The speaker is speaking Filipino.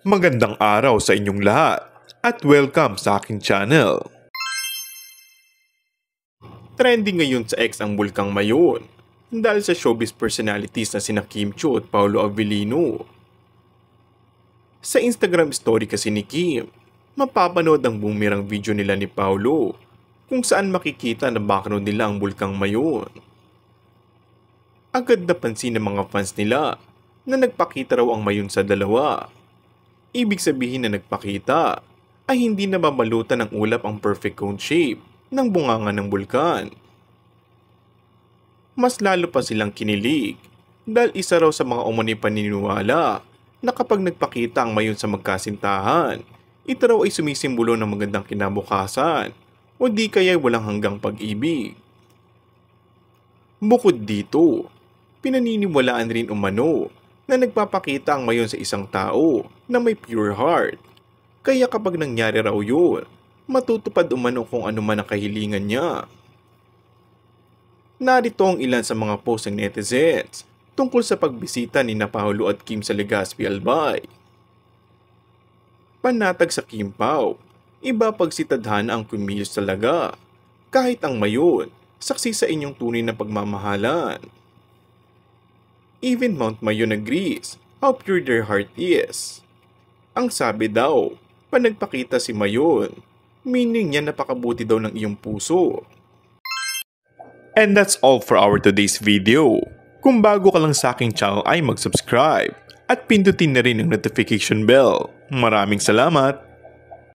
Magandang araw sa inyong lahat at welcome sa aking channel. Trending ngayon sa X ang bulkang Mayon dahil sa showbiz personalities na sina Kim Chiu at Paolo Avellino. Sa Instagram story kasi ni Kim, mapapanood ang bumirang video nila ni Paolo kung saan makikita na background nila ang bulkang Mayon. Agad napansin ng mga fans nila na nagpakita raw ang Mayon sa dalawa. Ibig sabihin na nagpakita ay hindi na mabalutan ng ulap ang perfect cone shape ng bunganga ng bulkan. Mas lalo pa silang kinilig dahil isa raw sa mga umano'y paniniwala na kapag nagpakita ang Mayon sa magkasintahan, ito raw ay sumisimbolo ng magandang kinabukasan o di kaya walang hanggang pag-ibig. Bukod dito, pinaniniwalaan rin umano na nagpapakita ang Mayon sa isang tao na may pure heart. Kaya kapag nangyari raw yun, matutupad umano kung ano man ang kahilingan niya. Narito ang ilan sa mga post ng netizens tungkol sa pagbisita ni Paolo at Kim sa Legazpi Albay. Panatag sa Kim Pao, iba pag si tadhana ang kumilos talaga. Kahit ang Mayon, saksi sa inyong tunay na pagmamahalan. Even Mount Mayon agrees how pure their heart is. Ang sabi daw, panagpakita si Mayon, meaning niya napakabuti daw ng iyong puso. And that's all for our today's video. Kung bago ka lang sa aking channel ay mag-subscribe at pindutin na rin ang notification bell. Maraming salamat!